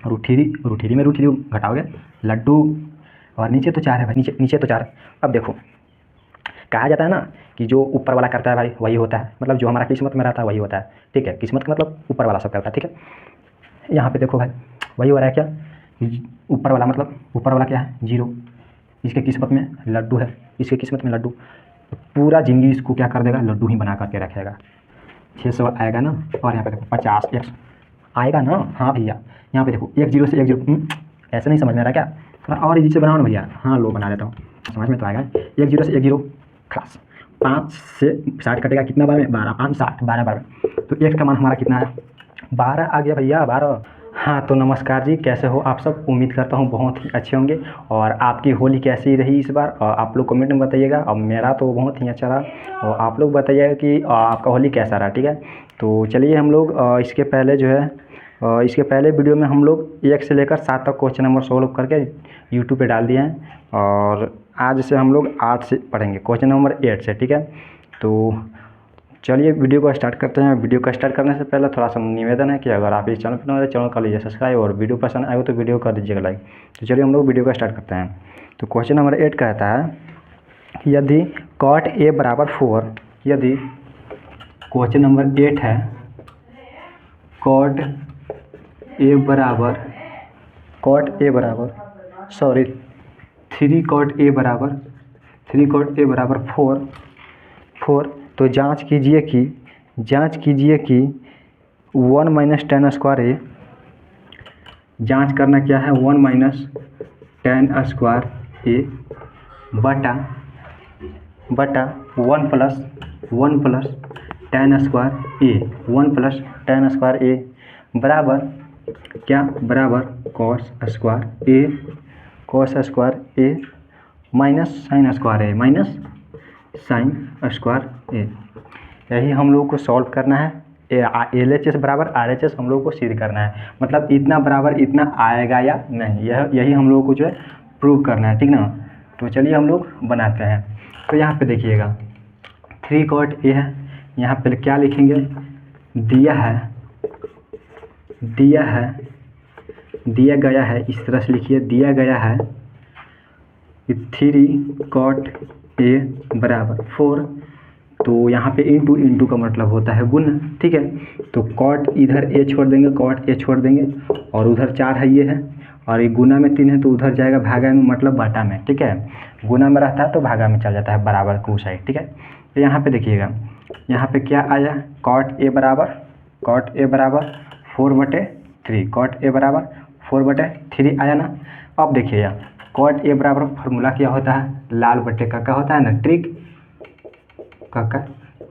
Root three में root three घटाओगे Laddu, और नीचे तो 4 है भाई, नीचे तो 4। अब देखो कहा जाता है ना कि जो ऊपर वाला करता है भाई वही होता है, मतलब जो हमारा किस्मत में रहता है वही होता है, ठीक है। किस्मत का मतलब ऊपर वाला सब करता है, ठीक है। यहाँ पे देखो भाई वही हो रहा है क्या, ऊपर वाला मतलब ऊपर वाला क्या है 0, इसके किस्मत में लड्डू है, इसके किस्मत में लड्डू, तो पूरा ज़िंदगी इसको क्या कर देगा, लड्डू ही बना करके रखेगा। 600 आएगा ना, और यहाँ पे देखो 50 100 आएगा ना। हाँ भैया यहाँ पे देखो 1 0 से 1 0, ऐसे नहीं समझ में आ रहा क्या, थोड़ा और इजी से बनाओ ना भैया। हाँ लो बना देता हूँ, समझ में तो आएगा। 1 0 से 1 0 खलास, 5 से 60 कटेगा कितना बार में, 12, 5 60 12 बार में, तो x का मान हमारा कितना है, 12 आ गया भैया, 12। हाँ तो नमस्कार जी, कैसे हो आप सब, उम्मीद करता हूँ बहुत ही अच्छे होंगे। और आपकी होली कैसी रही इस बार, और आप लोग कमेंट में बताइएगा। और मेरा तो बहुत ही अच्छा रहा, और आप लोग बताइएगा कि आपका होली कैसा रहा, ठीक है। तो चलिए हम लोग इसके पहले जो है इसके पहले वीडियो में हम लोग 1 से लेकर 7 तक क्वेश्चन नंबर सॉल्व करके यूट्यूब पे डाल दिए हैं, और आज से हम लोग 8 से पढ़ेंगे, क्वेश्चन नंबर 8 से, ठीक है। तो चलिए वीडियो को स्टार्ट करते हैं। वीडियो को स्टार्ट करने से पहले थोड़ा सा निवेदन है कि अगर आप इस चैनल पर नए हैं तो चैनल कर लीजिए सब्सक्राइब, और वीडियो पसंद आए तो वीडियो कर दीजिएगा लाइक। तो चलिए हम लोग वीडियो को स्टार्ट करते हैं। तो क्वेश्चन नंबर 8 कहता है कि यदि cot a बराबर 4, यदि क्वेश्चन नंबर 8 है cot a बराबर 3 cot a बराबर 4, तो जांच कीजिए कि 1 माइनस टेन स्क्वायर ए, जांच करना क्या है, 1 माइनस टेन स्क्वायर ए बटा 1 प्लस टेन स्क्वायर ए, 1 प्लस टेन स्क्वायर ए बराबर क्या, बराबर cos square A minus sine square ए। यही हम लोग को सॉल्व करना है। LHS बराबर RHS हम लोग को सिद्ध करना है, मतलब इतना बराबर इतना आएगा या नहीं, यही हम लोग को जो है प्रूव करना है, ठीक ना। तो चलिए हम लोग बनाते हैं। तो यहाँ पे देखिएगा 3 cot a है, यहाँ पे क्या लिखेंगे, दिया गया है, इस तरह से लिखिए, दिया गया है 3 cot a बराबर 4, तो यहाँ पे इंटू का मतलब होता है गुण, ठीक है। तो cot इधर a छोड़ देंगे, और उधर 4 है ये है, और ये गुना में 3 है तो उधर जाएगा भागा में, मतलब बाटा में, ठीक है। गुना में रहता है तो भागा में चल जाता है, बराबर को साइड, ठीक है। तो यहाँ पे देखिएगा, यहाँ पे क्या आया, cot a बराबर 4/3, cot a बराबर 4/3 आया ना। अब देखिएगा cot a बराबर फार्मूला क्या होता है, लाल बटे का होता है ना, ट्रिक का,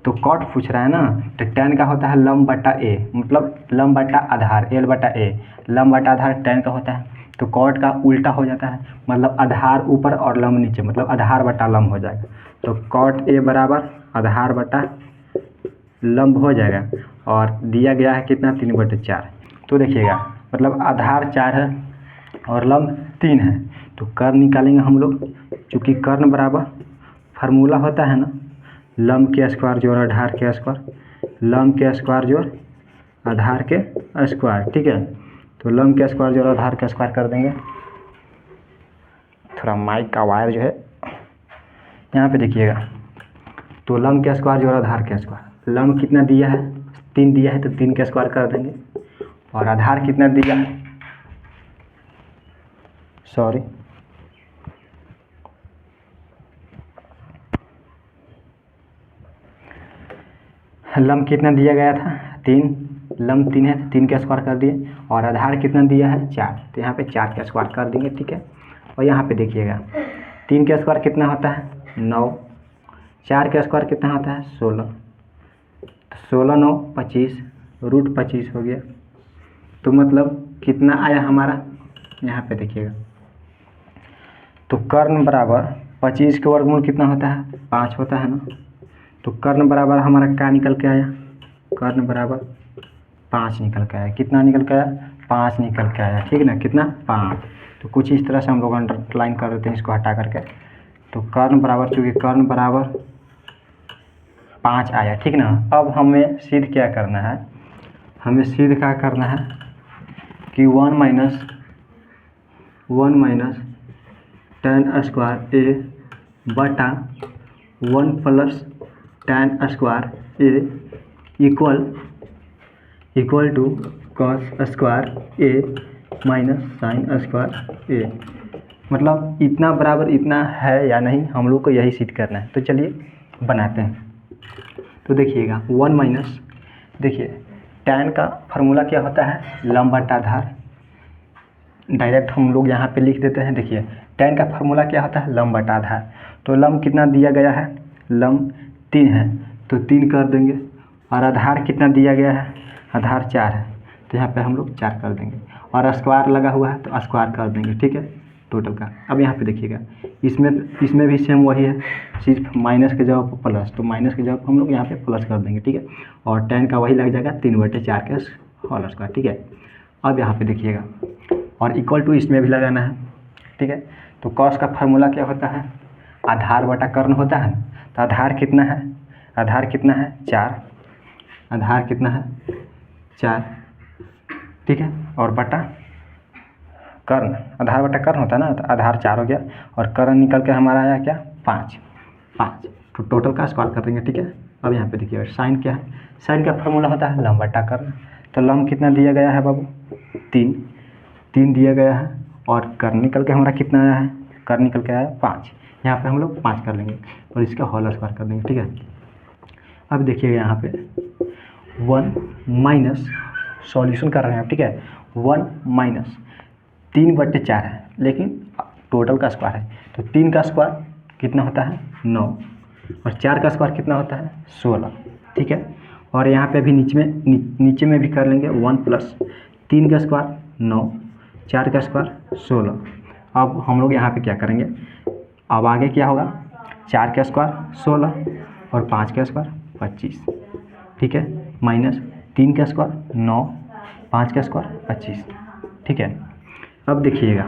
तो cot पूछ रहा है ना, तो tan का होता है लंब बटा a, मतलब लंब बटा आधार, l बटा a, लंब बटा आधार tan का होता है, तो cot का उल्टा हो जाता है, मतलब आधार ऊपर और लंब नीचे, मतलब आधार बटा लंब हो जाएगा। तो cot a बराबर आधार बटा लंब हो जाएगा, और दिया गया है कितना, 3/4। तो देखिएगा मतलब आधार 4 है और लंब 3 है, तो कर्ण निकालेंगे हम लोग, चूँकि कर्ण बराबर फार्मूला होता है ना, लंब के स्क्वायर जोड़ आधार के स्क्वायर, लंब के स्क्वायर जोड़ आधार के स्क्वायर, ठीक है। तो लंब के स्क्वायर जोड़ आधार के स्क्वायर कर देंगे। थोड़ा माइक का वायर जो है यहाँ पे देखिएगा, तो लंब के स्क्वायर जोड़ आधार के स्क्वायर, लंब कितना दिया है, 3 दिया है, तो 3 के स्क्वायर कर देंगे, और आधार कितना दिया है, लंब कितना दिया गया था 3, लंब 3 है तो 3 के स्क्वायर कर दिए, और आधार कितना दिया है 4, तो यहाँ पे 4 के स्क्वायर कर देंगे, ठीक है। और यहाँ पे देखिएगा 3 के स्क्वायर कितना होता है 9, 4 के स्क्वायर कितना होता है 16, तो 16 9 25, √25 हो गया। तो मतलब कितना आया हमारा, यहाँ पे देखिएगा, तो कर्ण बराबर 25 के वर्गमूल कितना होता है 5 होता है ना, तो कर्ण बराबर हमारा क्या निकल के आया, कर्ण बराबर 5 निकल के आया, कितना निकल के आया 5 निकल के आया, ठीक ना, कितना 5। तो कुछ इस तरह से हम लोग अंडरलाइन कर देते हैं इसको हटा करके, तो कर्ण बराबर, चूँकि कर्ण बराबर 5 आया, ठीक ना। अब हमें सिद्ध क्या करना है, कि 1 माइनस tan स्क्वायर ए बटा 1 plus tan square A equal to cos square A minus sine square A. मतलब इतना बराबर इतना है या नहीं, हम लोग को यही सिद्ध करना है। तो चलिए बनाते हैं। तो देखिएगा 1 माइनस, देखिए tan का फार्मूला क्या होता है, लंब बटा आधार। डायरेक्ट हम लोग यहाँ पे लिख देते हैं। देखिए tan का फार्मूला क्या होता है, लंब बटा आधार। तो लंब कितना दिया गया है, लंब 3 है तो 3 कर देंगे, और आधार कितना दिया गया है, आधार 4 है तो यहाँ पे हम लोग 4 कर देंगे, और स्क्वायर लगा हुआ है तो स्क्वायर कर देंगे, ठीक है, टोटल का। अब यहाँ पे देखिएगा इसमें भी सेम वही है, सिर्फ माइनस के जगह पर प्लस, तो माइनस के जगह पर हम लोग यहाँ पे प्लस कर देंगे, ठीक है। और tan का वही लग जाएगा 3/4 के होल स्क्वायर, ठीक है। अब यहाँ पे देखिएगा, और इक्वल टू इसमें भी लगाना है, ठीक है। तो कॉस का फार्मूला क्या होता है, आधार बटा कर्ण होता है। तो आधार कितना है, आधार कितना है 4, आधार कितना है 4, ठीक है, और बटा कर्ण, आधार बटा कर्ण होता है ना, तो आधार 4 हो गया, और कर्ण निकल के हमारा आया क्या 5, तो टोटल का स्क्वायर कर देंगे, ठीक है। अब यहाँ पे देखिए साइन क्या है, साइन का फार्मूला होता है लंब बटा कर्ण। तो लंब कितना दिया गया है बाबू, 3 दिया गया है, और कर्ण निकल के हमारा कितना आया है, कर्ण निकल के आया 5। यहाँ पे हम लोग 5 कर लेंगे और इसका होल स्क्वायर कर देंगे, ठीक है। अब देखिए यहाँ पे 1 माइनस, सॉल्यूशन कर रहे हैं, ठीक है। 1 माइनस 3/4 है, लेकिन टोटल का स्क्वायर है, तो 3 का स्क्वायर कितना होता है 9, और 4 का स्क्वायर कितना होता है 16, ठीक है। और यहाँ पे भी नीचे में भी कर लेंगे 1 प्लस 3 का स्क्वायर 9, 4 का स्क्वायर 16। अब हम लोग यहाँ पे क्या करेंगे, अब आगे क्या होगा, 4 का स्क्वायर 16 और 5 का स्क्वायर 25, ठीक है, माइनस 3 का स्क्वायर 9, 5 का स्क्वायर 25, ठीक है। अब देखिएगा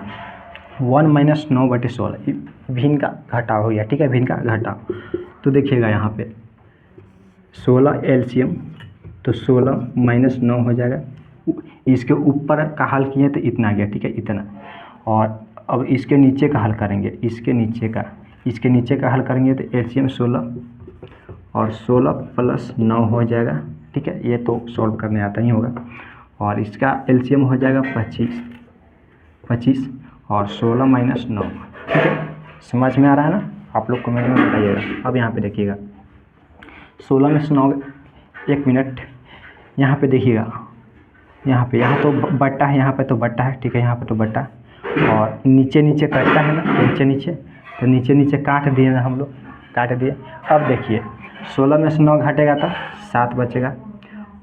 1 माइनस 9/16 भिन्न का घटाव हो गया, ठीक है, भिन्न का घटाव। तो देखिएगा यहाँ पे 16 एलसीएम, तो 16 माइनस 9 हो जाएगा, इसके ऊपर का हल किए तो इतना आ गया, ठीक है, इतना। और अब इसके नीचे का हल करेंगे, इसके नीचे का हल करेंगे तो एलसीएम 16 और 16 प्लस 9 हो जाएगा, ठीक है, ये तो सॉल्व करने आता ही होगा। और इसका एलसीएम हो जाएगा 25 और 16 माइनस 9, ठीक है। समझ में आ रहा है ना, आप लोग कमेंट में बताइएगा। अब यहाँ पे देखिएगा 16 में से 9, 1 मिनट, यहाँ पे देखिएगा, यहाँ तो बट्टा है, यहाँ पे तो बट्टा है, ठीक है, यहाँ पे तो बट्टा, और नीचे कटता है ना, तो नीचे काट दिए ना हम लोग, काट दिए। अब देखिए 16 में से 9 घटेगा तो 7 बचेगा,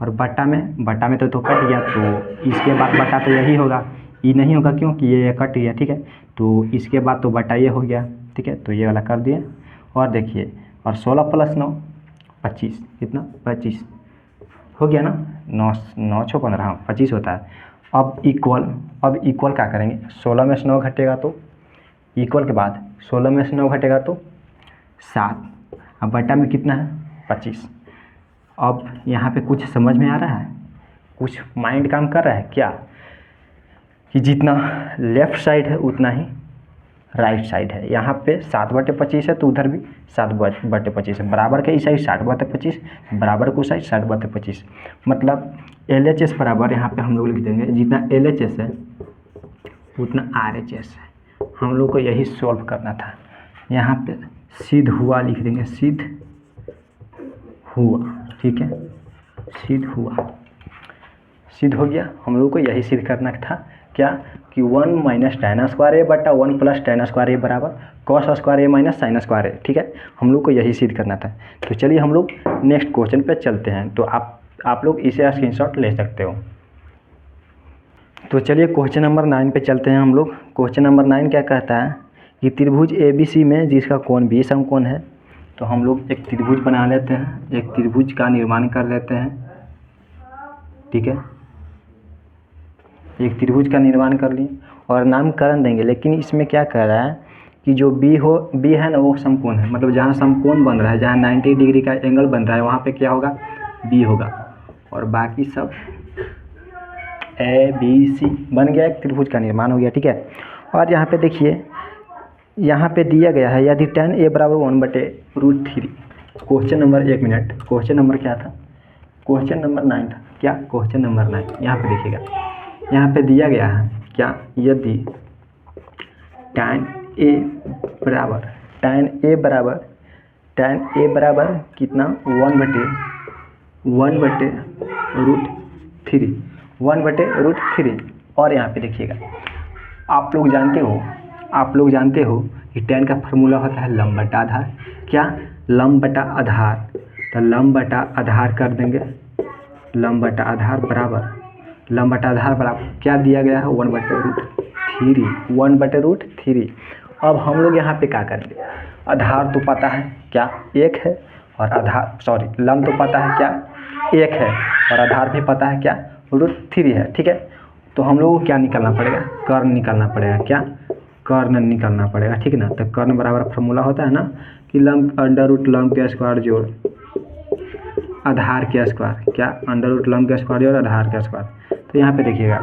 और बट्टा में तो कट गया, तो इसके बाद बट्टा तो यही होगा, ये नहीं होगा क्योंकि ये कट गया, ठीक है। तो इसके बाद तो बट्टा ये हो गया, ठीक है, तो ये वाला कर दिए। और देखिए, और 16 प्लस 9 25, कितना 25 हो गया ना, 9 6 15, 25 होता है। अब इक्वल क्या करेंगे, 16 में से 9 घटेगा तो इक्वल के बाद 16 में से 9 घटेगा तो 7, अब बट्टा में कितना है 25। अब यहाँ पे कुछ समझ में आ रहा है, कुछ माइंड काम कर रहा है क्या, कि जितना लेफ़्ट साइड है उतना ही राइट साइड है। यहाँ पे 7/25 है तो उधर भी 7/25 है, बराबर के इस साइड 60/25, बराबर को साइड 60/25। मतलब LHS बराबर यहाँ पे हम लोग लिख देंगे, जितना LHS है उतना RHS है। हम लोग को यही सॉल्व करना था। यहाँ पे सिद्ध हुआ लिख देंगे, सिद्ध हुआ, ठीक है, सिद्ध हुआ, सिद्ध हो गया। हम लोग को यही सिद्ध करना था, क्या, कि 1 माइनस tan स्क्वायर ए बटा 1 प्लस tan स्क्वायर ए बराबर cos square A minus sine square ए, ठीक है। हम लोग को यही सिद्ध करना था। तो चलिए हम लोग नेक्स्ट क्वेश्चन पे चलते हैं। तो आप लोग इसे स्क्रीनशॉट ले सकते हो। तो चलिए क्वेश्चन नंबर 9 पे चलते हैं हम लोग। क्वेश्चन नंबर 9 क्या कहता है कि त्रिभुज ABC में जिसका कोण 20 समकोण है। तो हम लोग एक त्रिभुज बना लेते हैं, एक त्रिभुज का निर्माण कर लेते हैं, ठीक है, एक त्रिभुज का निर्माण कर लिए और नामकरण देंगे। लेकिन इसमें क्या कह रहा है कि जो B है ना वो समकोण है, मतलब जहाँ समकोण बन रहा है, जहाँ 90 डिग्री का एंगल बन रहा है वहाँ पे क्या होगा, B होगा, और बाकी सब ABC बन गया, एक त्रिभुज का निर्माण हो गया। ठीक है, और यहाँ पे देखिए, यहाँ पे दिया गया है यदि tan A बराबर 1/√3। क्वेश्चन नंबर, एक मिनट, क्वेश्चन नंबर क्या था? क्वेश्चन नंबर 9 था क्या? क्वेश्चन नंबर 9 यहाँ पे देखिएगा, यहाँ पे दिया गया है क्या, यदि tan A बराबर कितना 1/√3 और यहाँ पे देखिएगा, आप लोग जानते हो कि tan का फॉर्मूला होता है लंब बटा आधार। क्या? लंब बटा आधार। तो लंब बटा आधार कर देंगे, लंब बटा आधार बराबर क्या दिया गया है? 1/√3। अब हम लोग यहाँ पे क्या करेंगे? आधार तो पता है क्या, 1 है, और लंब तो पता है क्या, 1 है, और आधार भी पता है क्या, √3 है। ठीक है, तो हम लोग को क्या निकालना पड़ेगा? कर्ण निकालना पड़ेगा। क्या? कर्ण निकालना पड़ेगा। ठीक है ना, तो कर्ण बराबर फॉर्मूला होता है ना कि लंब अंडर रूट लंब के स्क्वायर जोड़ आधार के स्क्वायर। क्या? अंडर रूट लंब के स्क्वायर जोड़ आधार के स्क्वायर। तो यहाँ पे देखिएगा,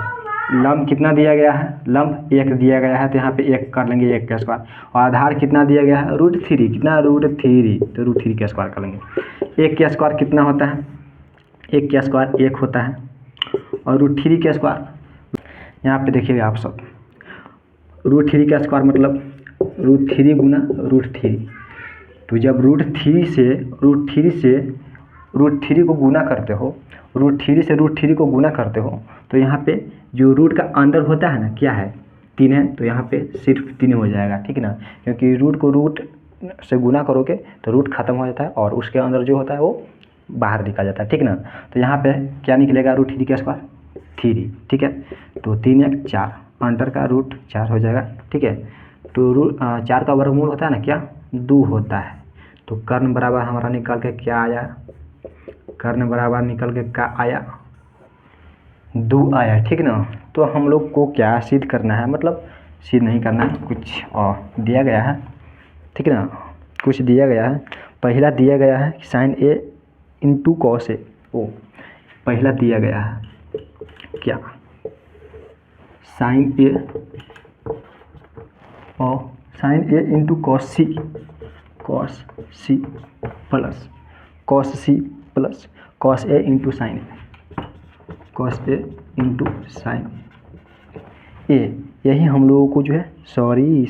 लंब कितना दिया गया है? लंब 1 दिया गया है, तो यहाँ पे 1 कर लेंगे, 1 का स्क्वायर। और आधार कितना दिया गया है? √3। कितना? √3, तो √3 का स्क्वायर कर लेंगे। 1 का स्क्वायर कितना होता है? 1 का स्क्वायर 1 होता है, और √3 का स्क्वायर, यहाँ पे देखिएगा आप सब, √3 का स्क्वायर मतलब √3 गुना √3। तो जब √3 से √3 को गुना करते हो, √3 से √3 को गुना करते हो, तो यहाँ पे जो रूट का अंदर होता है ना, क्या है? 3 है, तो यहाँ पे सिर्फ 3 हो जाएगा। ठीक है ना, क्योंकि रूट को रूट से गुना करोगे तो रूट खत्म हो जाता है, और उसके अंदर जो होता है वो बाहर निकल जाता है। ठीक ना, तो यहाँ पे क्या निकलेगा? √3 का स्क्वायर 3। ठीक है, तो 3 1 4, अंडर का √4 हो जाएगा। ठीक है, तो 4 का वर्गमूल होता है ना क्या, 2 होता है। तो कर्ण बराबर हमारा निकल के क्या आया? कर्ण बराबर निकल के क्या आया? 2 आया। ठीक ना, तो हम लोग को क्या सिद्ध करना है, मतलब सिद्ध नहीं करना है, कुछ और दिया गया है। ठीक है ना, कुछ दिया गया है। पहला दिया गया है sin A into cos A, ओ पहला दिया गया है क्या, sin A और sin A into cos C plus cos A into sine A, यही हम लोगों को जो है, sorry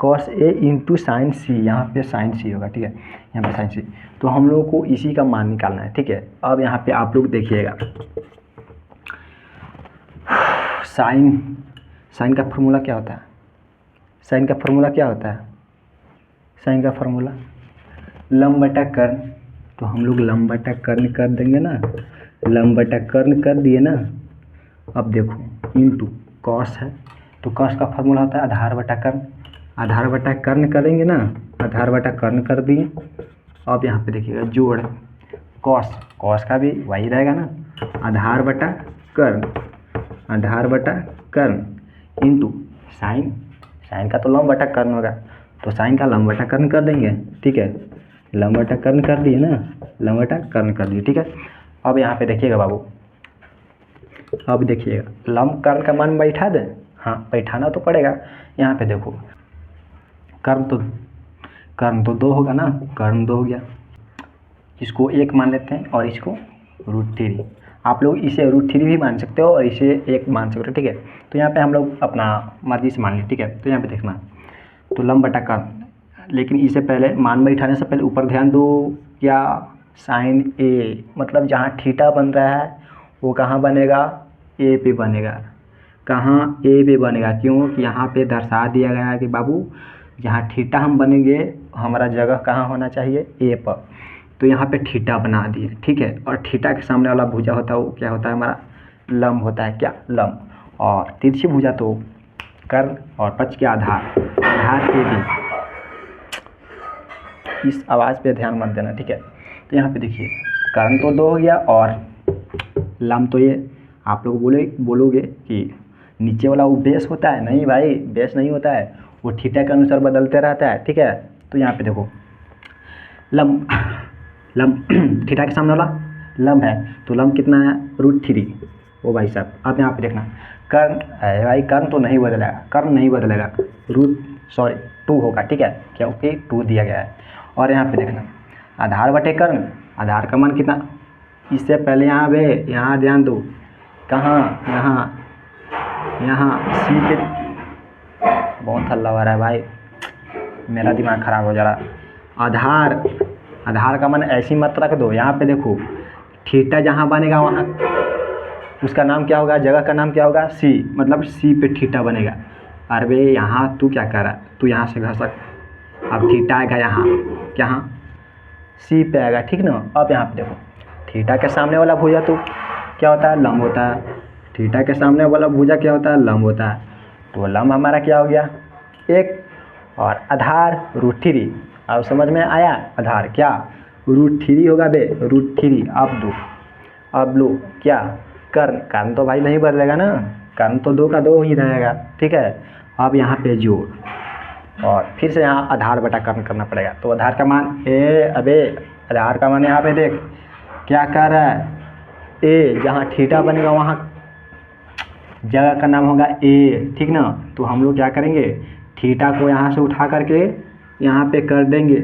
cos A into sine C, यहाँ पे साइन C होगा। ठीक है, यहाँ पे साइन C, तो हम लोगों को इसी का मान निकालना है। ठीक है, अब यहाँ पे आप लोग देखिएगा, साइन का फॉर्मूला क्या होता है? साइन का फॉर्मूला लंब बटा कर्ण, तो हम लोग लंब बटा कर्ण कर देंगे ना, लंब बटा कर्ण कर दिए ना। अब देखो, इंटू कॉस है, तो कॉस का फॉर्मूला होता है आधार बटा कर्ण करेंगे ना, आधार बटा कर्ण कर दिए। अब यहाँ पे देखिएगा जोड़ कॉस का भी वही रहेगा ना, आधार बटा कर्ण इंटू साइन का तो लंब बटा कर्ण होगा, तो साइन का लंब बटा कर्ण कर देंगे। ठीक है, लंब बटा कर्ण कर दिए ना, लंब बटा कर्ण कर दिए। ठीक है, अब यहाँ पे देखिएगा बाबू, अब देखिएगा लंब कर्ण का मान बैठा दें, हाँ बैठाना तो पड़ेगा। यहाँ पे देखो, कर्ण तो 2 होगा ना, कर्ण 2 हो गया, इसको 1 मान लेते हैं और इसको √3। आप लोग इसे √3 भी मान सकते हो और इसे 1 मान सकते हो। ठीक है, तो यहाँ पे हम लोग अपना मर्जी से मान लें। ठीक है, तो यहाँ पे देखना, तो लंब बटा कर्ण, लेकिन इससे पहले मान बैठाने से पहले ऊपर ध्यान दो, क्या sin A, मतलब जहाँ थीटा बन रहा है वो कहाँ बनेगा? A पे बनेगा। कहाँ? A पे बनेगा। क्यों? कि यहाँ पे दर्शा दिया गया है कि बाबू जहाँ थीटा हम बनेंगे, हमारा जगह कहाँ होना चाहिए? A पर। तो यहाँ पे थीटा बना दिए। ठीक है, और थीटा के सामने वाला भुजा होता है वो क्या होता है? हमारा लंब होता है। क्या? लंब। और तिरछी भुजा तो कर्ण, और पक्ष के आधार के भी, इस आवाज़ पे ध्यान मत देना। ठीक है, तो यहाँ पे देखिए, कर्ण तो 2 हो गया, और लंब तो ये आप लोग बोलोगे कि नीचे वाला वो बेस होता है। नहीं भाई, बेस नहीं होता है, वो थीटा के अनुसार बदलते रहता है। ठीक है, तो यहाँ पे देखो, लंब थीटा के सामने वाला लंब है, तो लंब कितना है? √3। ओ भाई साहब अब यहाँ पे देखना कर्ण है भाई, कर्ण तो नहीं बदलेगा, कर्ण नहीं बदलेगा, रूट सॉरी 2 होगा, ठीक है, क्योंकि 2 दिया गया है। और यहाँ पे देखना आधार बटे कर्ण, आधार का मान कितना, इससे पहले यहाँ पे यहाँ ध्यान दो, कहाँ यहाँ सी पे, बहुत हल्ला हो रहा है भाई, मेरा दिमाग ख़राब हो जा रहा। आधार का मान ऐसी मत रख दो, यहाँ पे देखो थीटा जहाँ बनेगा वहाँ उसका नाम क्या होगा, जगह का नाम क्या होगा, सी, मतलब सी पे थीटा बनेगा। अरे यहाँ तू क्या कर रहा है, तू यहाँ से घसक, अब थीटा आएगा यहाँ सी पे आएगा, ठीक ना। अब यहाँ पे देखो थीटा के सामने वाला भुजा तो क्या होता है, लंब होता है, थीटा के सामने वाला भुजा क्या होता है, लंब होता है। तो लंब हमारा क्या हो गया 1, और आधार √3, अब समझ में आया, आधार क्या √3 होगा बे, √3। अब लो क्या कर्ण तो भाई नहीं बदलेगा ना, कर्ण तो 2 का 2 ही रहेगा, ठीक है। अब यहाँ पे जोड़, और फिर से यहाँ आधार बटा कर्ण करना पड़ेगा। तो आधार का मान आधार का मान यहाँ पे देख क्या कर रहा है, ए, जहाँ थीटा बनेगा वहाँ जगह का नाम होगा ए, ठीक ना। तो हम लोग क्या करेंगे, थीटा को यहाँ से उठा करके यहाँ पे कर देंगे,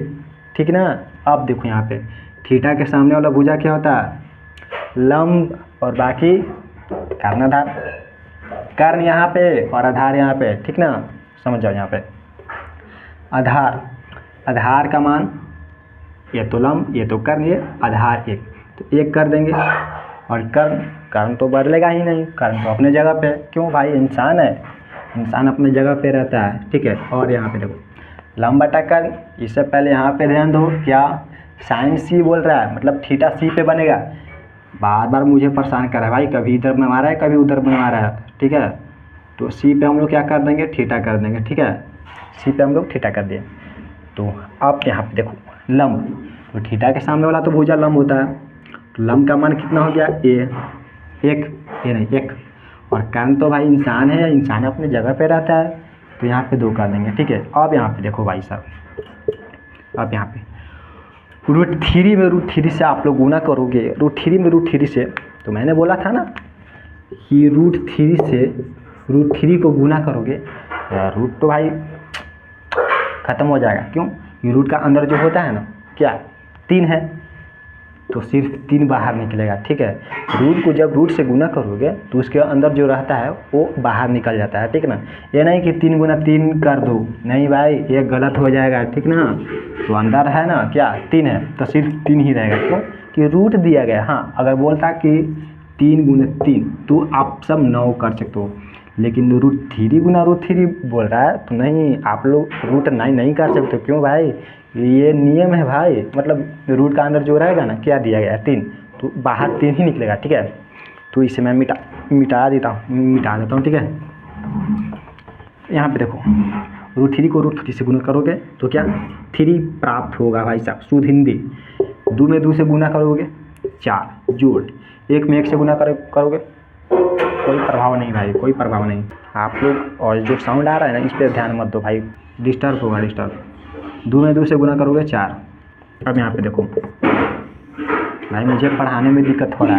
ठीक ना। अब देखो यहाँ पे थीटा के सामने वाला भुजा क्या होता है, लंब, और बाकी कर्णाधार, कर्ण यहाँ पे और आधार यहाँ पे, ठीक ना, समझ जाओ। यहाँ पे आधार का मान, ये तो लंब, ये तो कर्ण, ये आधार 1, तो 1 कर देंगे। और कर्ण तो बदलेगा ही नहीं, कर्ण तो अपने जगह पे, क्यों भाई इंसान है, इंसान अपने जगह पे रहता है, ठीक है। और यहाँ पे देखो लंब बटा कर्ण, इससे पहले यहाँ पे ध्यान दो क्या साइन सी बोल रहा है, मतलब थीटा सी पे बनेगा। बार बार मुझे परेशान कर रहा है भाई, कभी इधर बनवा रहा है कभी उधर बनवा रहा है, ठीक है। तो सी पे हम लोग क्या कर देंगे, थीटा कर देंगे, ठीक है, सी पे हम लोग थीटा कर दिए। तो अब यहाँ पे देखो लंब, तो थीटा के सामने वाला तो भुजा लंब होता है, तो लंब का मान कितना हो गया, 1, और कर्ण तो भाई इंसान है, इंसान अपने जगह पे रहता है, तो यहाँ पे 2 कर देंगे, ठीक है। अब यहाँ पे देखो भाई साहब, अब यहाँ पे √3 में √3 से आप लोग गुना करोगे, √3 में √3 से, तो मैंने बोला था ना कि √3 से √3 को गुना करोगे, रूट तो भाई ख़त्म हो जाएगा, क्यों, ये रूट का अंदर जो होता है ना क्या 3 है, तो सिर्फ 3 बाहर निकलेगा, ठीक है। रूट को जब रूट से गुना करोगे तो उसके अंदर जो रहता है वो बाहर निकल जाता है, ठीक ना। ये नहीं कि 3 गुना 3 कर दो, नहीं भाई ये गलत हो जाएगा, ठीक ना। तो अंदर है ना क्या 3 है, तो सिर्फ 3 ही रहेगा, क्यों कि रूट दिया गया। हाँ अगर बोलता कि 3 गुना 3 तो आप सब 9 कर सकते हो, लेकिन √3 गुना √3 बोल रहा है, तो नहीं, आप लोग √9 नहीं कर सकते, क्यों भाई, ये नियम है भाई, मतलब रूट का अंदर जो रहेगा ना क्या दिया गया है 3, तो बाहर 3 ही निकलेगा, ठीक है। तो इसे मैं मिटा देता हूँ, ठीक है। यहाँ पे देखो √3 को √3 से गुना करोगे तो क्या 3 प्राप्त होगा भाई साहब, शुद्ध हिंदी। 2 में 2 से गुना करोगे 4, जोड़ 1 में 1 से गुना करोगे, कोई प्रभाव नहीं भाई, कोई प्रभाव नहीं। आप लोग और जो साउंड आ रहा है ना इस पर ध्यान मत दो भाई, डिस्टर्ब होगा, डिस्टर्ब। 2 में 2 से गुना करोगे 4। अब यहाँ पे देखो भाई मुझे पढ़ाने में दिक्कत हो रहा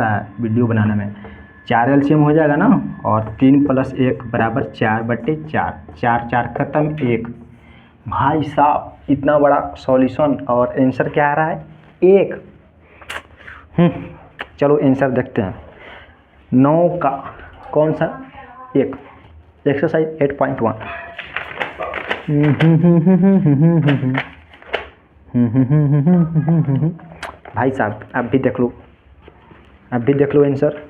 है, वीडियो बनाने में। 4 LCM हो जाएगा ना, और 3 + 1 = 4/4, 4 खत्म 1। भाई साहब इतना बड़ा सॉल्यूशन, और आंसर क्या आ रहा है 1। चलो आंसर देखते हैं। 9 का कौन सा 1, एक्सरसाइज 8.1। भाई साहब अब भी देख लो आंसर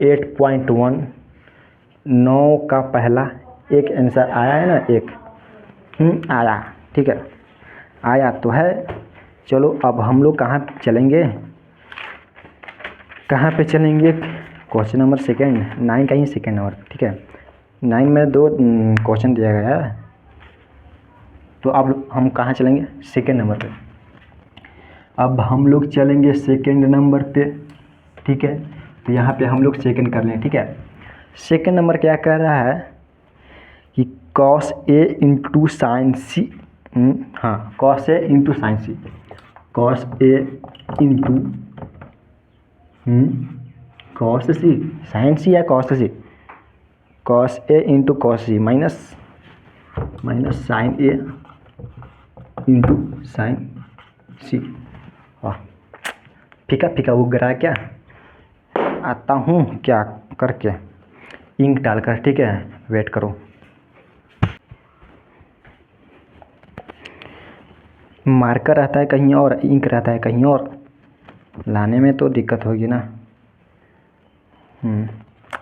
8.1। 9 का पहला एक आंसर आया है ना, 1 आया, ठीक है, आया तो है। चलो अब हम लोग कहाँ चलेंगे, क्वेश्चन नंबर 2 9 का ही 2nd नंबर, ठीक है। 9 में 2 क्वेश्चन दिया गया है, तो अब हम कहाँ चलेंगे 2nd नंबर पे। अब हम लोग चलेंगे 2nd नंबर पे, ठीक है। तो यहाँ पे हम लोग 2nd कर लें, ठीक है। 2nd नंबर क्या कह रहा है कि cos A × sin C, cos A × sin C, cos A × cos C, sine C या cos C, cos A into cos C minus sine A into sine C. फीका फीका उग रहा है क्या? आता हूँ क्या करके, इंक डालकर, ठीक है, वेट करो। मार्कर रहता है कहीं और, इंक रहता है कहीं और, लाने में तो दिक्कत होगी ना।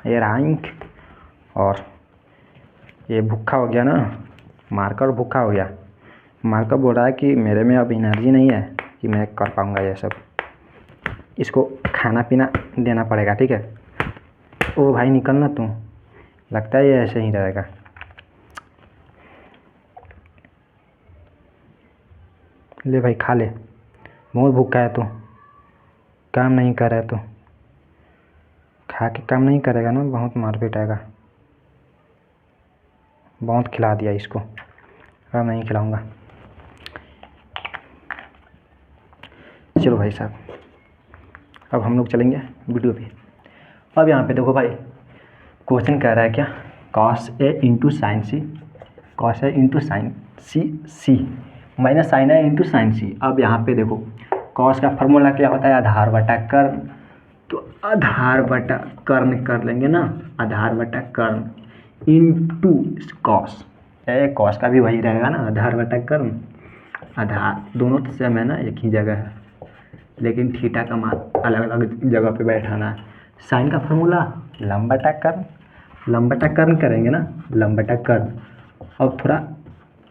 ये रहा इंक, और ये भूखा हो गया ना, मार्कर भूखा हो गया। मार्कर बोल रहा है कि मेरे में अब एनर्जी नहीं है कि मैं कर पाऊँगा ये सब, इसको खाना पीना देना पड़ेगा, ठीक है। ओ भाई निकलना तू, लगता है ये ऐसे ही रहेगा। ले भाई खा ले, बहुत भूखा है तू, काम नहीं कर रहा है तू, खा के काम नहीं करेगा ना, बहुत मार पीट आएगा। बहुत खिला दिया इसको, अब नहीं खिलाऊंगा। चलो भाई साहब, अब हम लोग चलेंगे वीडियो पे। अब यहाँ पे देखो भाई, क्वेश्चन कह रहा है क्या, cos A into sine C, cos A into sine C minus sine A into sine सी। अब यहाँ पे देखो, कॉस का फार्मूला क्या होता है, आधार बटा कर्ण, तो आधार बटा कर्ण कर लेंगे ना, आधार बटा कर्ण इंटू कॉस, कॉस का भी वही रहेगा ना, आधार बटा कर्ण। आधार दोनों तो सेम है ना, एक ही जगह है, लेकिन थीटा का मान अलग अलग जगह पे बैठाना है। साइन का फार्मूला लंब बटा कर्ण, लंब बटा कर्ण करेंगे ना, लंब बटा कर्ण। अब थोड़ा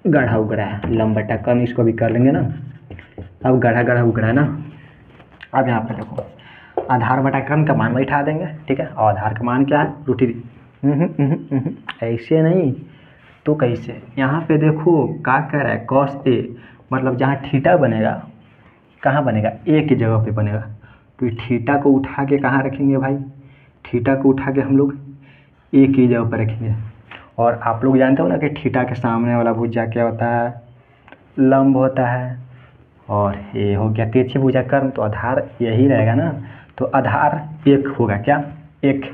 गढ़ा उग रहा है, लंब बटा कर्ण इसको भी कर लेंगे ना, अब गढ़ा गढ़ा उग रहा है ना। अब यहाँ पे देखो, आधार बटा कर्ण का मान बैठा देंगे, ठीक है, और आधार का मान क्या है, √3। ऐसे नहीं तो कैसे, यहाँ पे देखो क्या कह रहा है, कॉस ए, मतलब जहाँ थीटा बनेगा, कहाँ बनेगा, ए की जगह पे बनेगा, तो थीटा को उठा के कहाँ रखेंगे भाई, थीटा को उठा के हम लोग ए की जगह पर रखेंगे। और आप लोग जानते हो ना कि थीटा के सामने वाला भुजा क्या होता है, लंब होता है, और ये हो गया तिरछी भुजा कर्ण, तो आधार यही रहेगा ना, तो आधार 1 होगा क्या, 1,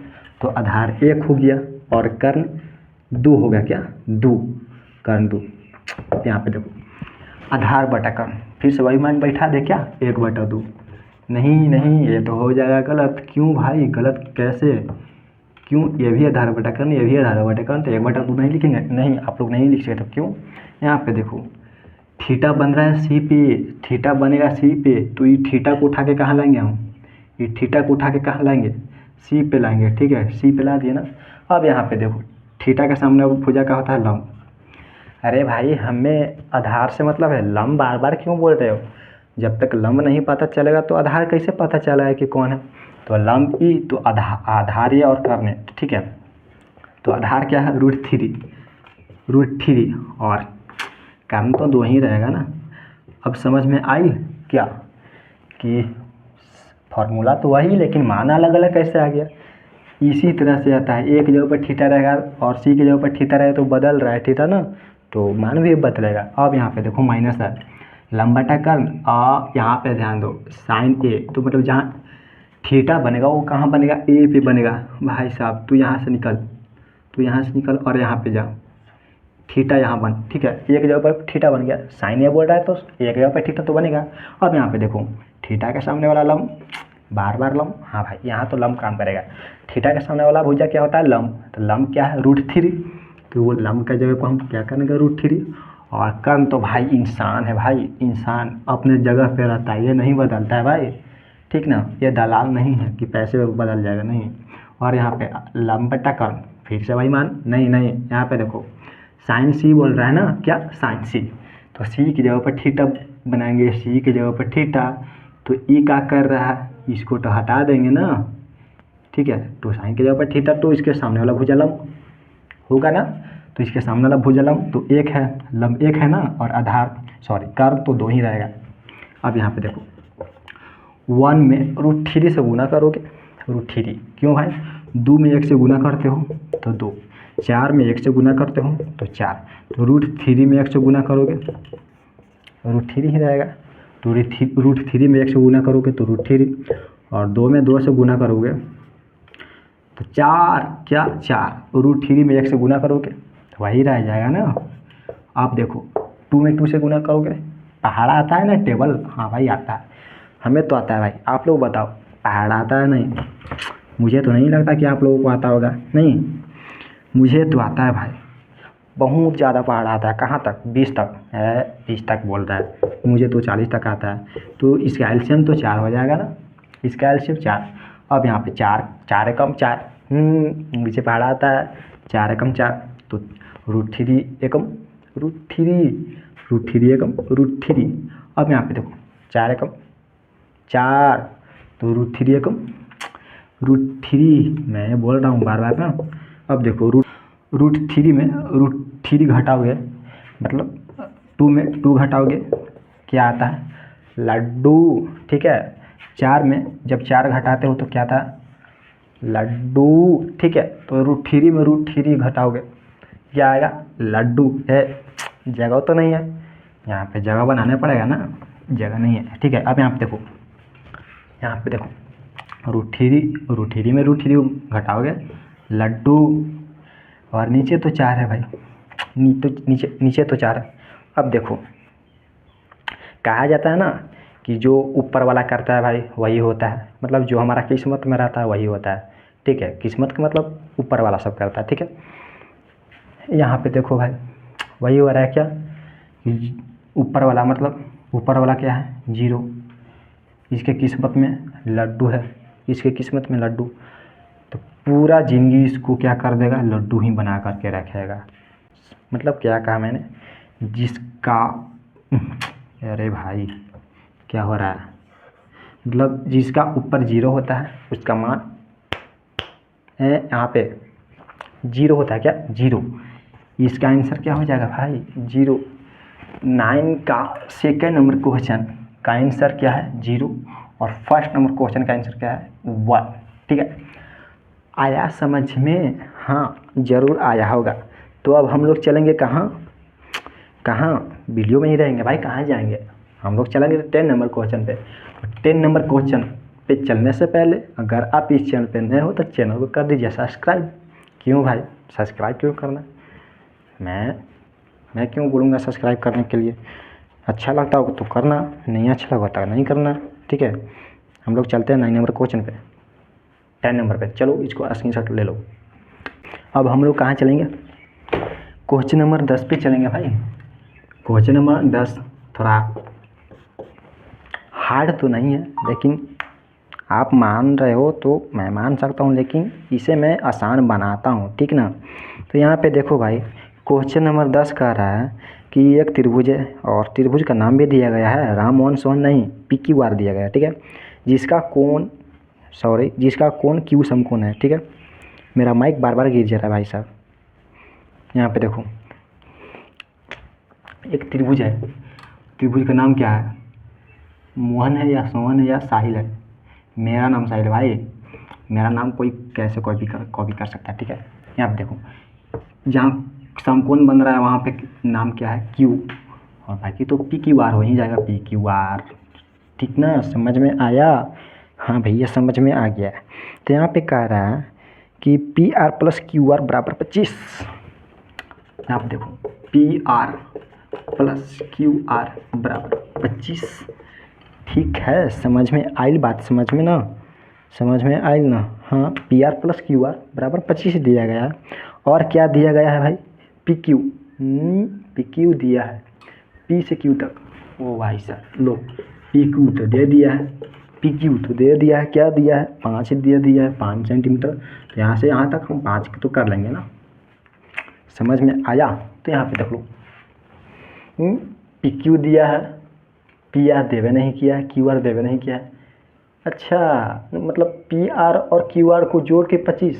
तो आधार 1 हो गया, और कर्ण 2 होगा क्या, 2, कर्ण 2। यहाँ पे देखो आधार बटा कर्ण, फिर से वही मान बैठा दे क्या, 1/2। नहीं ये तो हो जाएगा गलत। क्यों भाई गलत कैसे, क्यों, ये भी आधार बटा कर्ण, ये भी आधार बटा कर्ण, तो 1/2 नहीं लिखेंगे, नहीं आप लोग नहीं लिख सकते। तो क्यों, यहाँ पे देखो थीटा बन रहा है सी पे, थीटा बनेगा सी पे, तो ये थीटा को उठा के कहाँ लाएंगे हम, ये थीटा को उठा के कहाँ लाएंगे, सी पे लाएंगे, ठीक है, सी पे ला दिए ना। अब यहाँ पे देखो थीटा के सामने भुजा का होता है लंब। अरे भाई हमें आधार से मतलब है, लंब बार बार क्यों बोल रहे हो, जब तक लंब नहीं पता चलेगा तो आधार कैसे पता चला है कि कौन है। तो लंब ई, तो आधार ये और कर्ण, ठीक है, तो आधार क्या है, √3 और कर्ण तो 2 ही रहेगा ना। अब समझ में आई क्या, कि फार्मूला तो वही, लेकिन मान अलग अलग कैसे आ गया। इसी तरह से आता है, एक जगह पर थीटा रहेगा और सी की जगह पर थीटा रहेगा, तो बदल रहा है थीटा ना, तो मान भी बदलेगा। अब यहाँ पे देखो माइनस है, लंब बटा कर्ण, और यहाँ पे ध्यान दो साइन ए, तो मतलब जहाँ थीटा बनेगा वो कहाँ बनेगा, ए पे बनेगा। भाई साहब तू यहाँ से निकल, और यहाँ पे जा, थीटा यहाँ बन, ठीक है, एक जगह पर थीटा बन गया, साइन ए बोल रहा है तो एक जगह पर थीटा तो बनेगा। अब यहाँ पे देखो थीटा के सामने वाला लंब, बार बार लंब, हाँ भाई यहाँ तो लंब काम करेगा। थीटा के सामने वाला भुजा क्या होता है, लंब, तो लंब क्या है, √3, तो वो लंब का जगह पर हम क्या करेंगे, √3। और कर्ण तो भाई इंसान है, भाई इंसान अपने जगह पे रहता है, ये नहीं बदलता है भाई, ठीक ना, ये दलाल नहीं है कि पैसे में बदल जाएगा, नहीं। और यहाँ पे लंब बटा कर्ण, फिर से वही मान, नहीं यहाँ पे देखो साइन सी बोल रहा है ना, क्या साइन सी, तो सी की जगह पर थीटा बनाएंगे, सी की जगह पर थीटा, तो ई क्या कर रहा है, इसको तो हटा देंगे ना, ठीक है, तो साइन की जगह पर थीटा, तो इसके सामने वाला भुजा लंब होगा ना, तो इसके सामने वाला भुजा लंब तो 1 है, लंब 1 है ना, और आधार कर्ण तो 2 ही रहेगा। अब यहाँ पे देखो 1 में √3 से गुना करोगे, √3, क्यों भाई, 2 में 1 से गुना करते हो तो 2, 4 में 1 से गुना करते हो तो 4, तो √3 में 1 से गुना करोगे √3 ही रहेगा, तो √3 में 1 से गुना करोगे तो √3, और 2 में 2 से गुना करोगे तो 4 क्या 4 रूट 3 में 1 से गुना करोगे तो वही रह जाएगा ना। आप देखो 2 में 2 से गुना करोगे, पहाड़ा आता है ना टेबल, हाँ भाई आता है, हमें तो आता है भाई, आप लोग बताओ पहाड़ा आता है नहीं? मुझे तो नहीं लगता कि आप लोगों को आता होगा, नहीं मुझे तो आता है भाई, बहुत ज़्यादा पहाड़ा आता है। कहाँ तक? 20 तक है, 20 तक बोल रहा है, मुझे तो 40 तक आता है। तो इसका एलसीएम तो 4 हो जाएगा ना, इसका एलसीएम 4। अब यहाँ पे 4 4 एकम 4, मुझे पहाड़ा आता है, 4 एकम 4 तो √3 एकम √3 एकम √3। अब यहाँ पे देखो 4 एकम 4 तो √3 एकम √3, मैं बोल रहा हूँ बार बार ना। अब देखो √3 में √3 घटाओगे मतलब 2 में 2 घटाओगे क्या आता है? लड्डू, ठीक है। 4 में जब 4 घटाते हो तो क्या था? लड्डू, ठीक है। तो √3 में √3 घटाओगे क्या आएगा? लड्डू है। जगह तो नहीं है, यहाँ पे जगह बनाने पड़ेगा ना, जगह नहीं है, ठीक है। अब यहाँ पे देखो √3 में √3 घटाओगे लड्डू, और नीचे तो 4 है भाई, नीचे तो 4 है। अब देखो कहा जाता है ना कि जो ऊपर वाला करता है भाई वही होता है, मतलब जो हमारा किस्मत में रहता है वही होता है, ठीक है। किस्मत का मतलब ऊपर वाला सब करता है, ठीक है। यहाँ पे देखो भाई वही हो रहा है क्या, ऊपर वाला मतलब ऊपर वाला क्या है? 0, इसके किस्मत में लड्डू है, इसके किस्मत में लड्डू, तो पूरा ज़िंदगी इसको क्या कर देगा? लड्डू ही बना करके रखेगा। मतलब क्या कहा मैंने? जिसका अरे भाई क्या हो रहा है, मतलब जिसका ऊपर 0 होता है उसका मान यहाँ पे 0 होता है क्या? 0। इसका आंसर क्या हो जाएगा भाई? 0। 9 का सेकेंड नंबर क्वेश्चन का आंसर क्या है? 0। और फर्स्ट नंबर क्वेश्चन का आंसर क्या है? 1, ठीक है। आया समझ में? हाँ ज़रूर आया होगा। तो अब हम लोग चलेंगे कहाँ वीडियो में ही रहेंगे भाई, कहाँ जाएंगे? हम लोग चलेंगे 10 नंबर क्वेश्चन पे। 10 नंबर क्वेश्चन पे चलने से पहले अगर आप इस चैनल पे नए हो तो चैनल को कर दीजिए सब्सक्राइब। क्यों भाई सब्सक्राइब क्यों करना? मैं क्यों बोलूँगा सब्सक्राइब करने के लिए? अच्छा लगता होगा तो करना, नहीं अच्छा लगा तो नहीं करना, ठीक है। हम लोग चलते हैं 9 नंबर क्वेश्चन पे, 10 नंबर पे। चलो इसको स्क्रीनशॉट ले लो। अब हम लोग कहाँ चलेंगे? क्वेश्चन नंबर 10 पे चलेंगे भाई। क्वेश्चन नंबर 10 थोड़ा हार्ड तो नहीं है, लेकिन आप मान रहे हो तो मैं मान सकता हूँ, लेकिन इसे मैं आसान बनाता हूँ, ठीक ना। तो यहाँ पे देखो भाई क्वेश्चन नंबर 10 कह रहा है कि एक त्रिभुज है और त्रिभुज का नाम भी दिया गया है, राम मोहन सोहन नहीं PQR दिया गया है, ठीक है। जिसका कोण Q समकोण है, ठीक है। मेरा माइक बार बार गिर जा रहा है भाई साहब। यहाँ पे देखो एक त्रिभुज है, त्रिभुज का नाम क्या है? मोहन है या सोहन है या साहिल है? मेरा नाम साहिल है भाई, मेरा नाम कोई कैसे कॉपी कर सकता है, ठीक है। यहाँ पे देखो जहाँ समकोण बन रहा है वहाँ पे नाम क्या है? Q, और बाकी तो PQR हो ही जाएगा, PQR, ठीक ना। समझ में आया? हाँ भैया समझ में आ गया। तो यहाँ पे कह रहा है कि PR + QR = 25। आप देखो PR + QR = 25, ठीक है। समझ में आई बात? समझ में आई ना? हाँ PR + QR = 25 दिया गया है। और क्या दिया गया है भाई? PQ दिया है, P से Q तक। ओ भाई साहब लो, PQ तो दे दिया है, PQ तो दे दिया है, क्या दिया है? 5 दे दिया है, 5 सेंटीमीटर। तो यहाँ से यहाँ तक हम 5 तो कर लेंगे ना। समझ में आया? तो यहाँ पे देख लो PQ दिया है, PR देवे नहीं किया है, QR देवे नहीं किया है। अच्छा मतलब PR और QR को जोड़ के 25।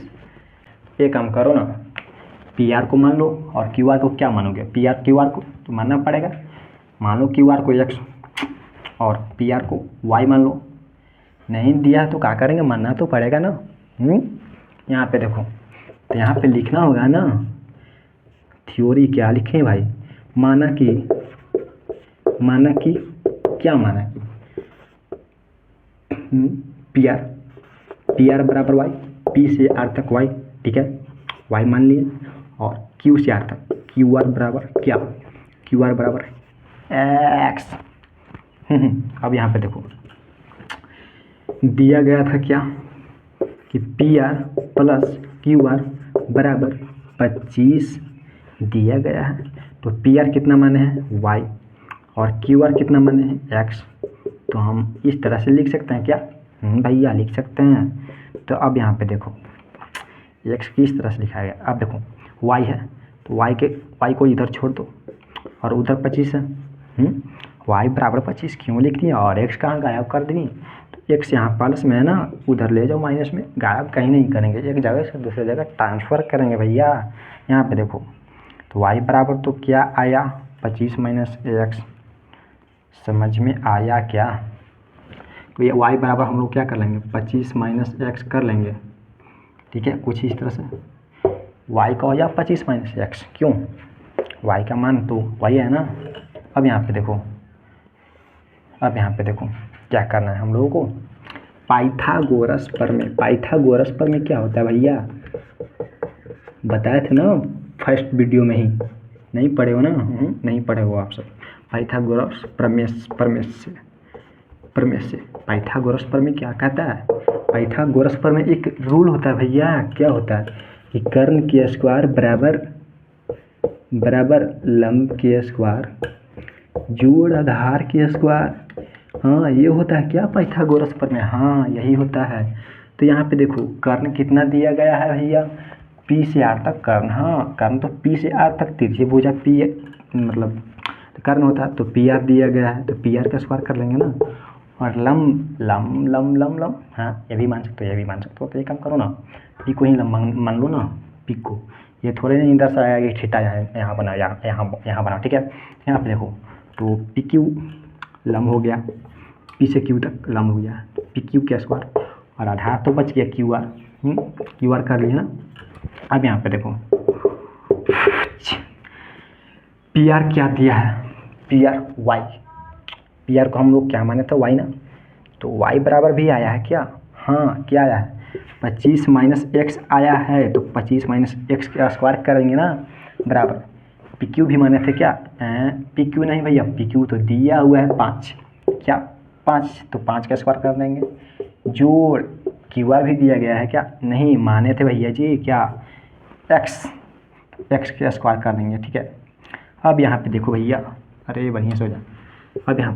एक काम करो ना, PR को मान लो और QR को क्या मानोगे? QR को तो मानना पड़ेगा। मान लो QR को X और PR को Y मान लो। नहीं दिया तो क्या करेंगे? मानना तो पड़ेगा ना। यहाँ पे देखो, तो यहाँ पे लिखना होगा ना थ्योरी। क्या लिखें भाई? माना कि क्या माना कि पी आर बराबर वाई, पी से आर तक वाई, ठीक है, वाई मान लिए, और क्यू से आर तक क्यू आर बराबर क्या, क्यू आर बराबर एक्स। अब यहाँ पे देखो दिया गया था क्या कि P R plus Q R बराबर 25 दिया गया है। तो पी आर कितना माने हैं वाई और क्यू आर कितना माने हैं एक्स। तो हम इस तरह से लिख सकते हैं क्या, भैया लिख सकते हैं। तो अब यहाँ पे देखो एक्स किस तरह से लिखा गया, अब देखो वाई है तो वाई को इधर छोड़ दो और उधर 25 है, वाई बराबर 25 क्यों लिख दिया और एक्स कहाँ गायब कर दी। तो एक्स यहाँ प्लस में है ना, उधर ले जाओ माइनस में, गायब कहीं नहीं करेंगे, एक जगह से दूसरी जगह ट्रांसफ़र करेंगे भैया। यहाँ पे देखो तो वाई बराबर तो क्या आया 25 माइनस एक्स, समझ में आया क्या। तो ये वाई बराबर हम लोग क्या कर लेंगे 25 माइनस एक्स कर लेंगे, ठीक है, कुछ इस तरह से वाई का हो जाए 25 माइनस एक्स, क्यों वाई का मान तो वाई है ना। अब यहाँ पे देखो क्या करना है हम लोगों को, पाइथागोरस प्रमेय क्या होता है भैया, बताए थे ना फर्स्ट वीडियो में ही, नहीं पढ़े हो ना, नहीं पढ़े हो आप सब। पाइथागोरस प्रमेय से पाइथागोरस प्रमेय क्या कहता है, पाइथागोरस प्रमेय एक रूल होता है भैया, क्या होता है कि कर्ण के स्क्वायर बराबर लंब के स्क्वायर जोड़ आधार के स्क्वायर, हाँ ये होता है क्या पाइथागोरस प्रमेय, हाँ यही होता है। तो यहाँ पे देखो कर्ण कितना दिया गया है भैया पी से आर तक कर्ण, हाँ कर्ण तो पी से आर तक त्रिभुजा पी मतलब तो कर्ण होता है, तो पी आर दिया गया है तो पी आर का स्क्वायर कर लेंगे ना। और लम, हाँ ये भी मान सकते हो, तो ये काम करो ना पी को ही लम मान लो ना, पी को, ये थोड़े नहीं इधर से आएगा कि थीटा यहाँ बनाओ, यहाँ बनाओ, ठीक है। यहाँ पे देखो तो पी क्यू लम हो गया, पी से क्यू तक लम हो गया, तो पी क्यू का स्क्वायर और आधार तो बच गया क्यू आर कर लिया ना। अब यहाँ पे देखो पी आर क्या दिया है, पी आर को हम लोग क्या माने थे वाई ना, तो वाई बराबर भी आया है क्या, हाँ क्या आया है 25 माइनस एक्स आया है, तो 25 माइनस एक्स का स्क्वायर करेंगे ना बराबर पी क्यू भी माने थे क्या, पी क्यू नहीं भैया, पी क्यू तो दिया हुआ है 5, क्या 5, तो 5 का स्क्वायर कर देंगे, जोड़ क्यू आर भी दिया गया है क्या, नहीं माने थे भैया जी क्या एक्स का स्क्वायर कर देंगे, ठीक है। अब यहाँ पे देखो भैया, अरे बढ़िया से हो जाए, अब यहाँ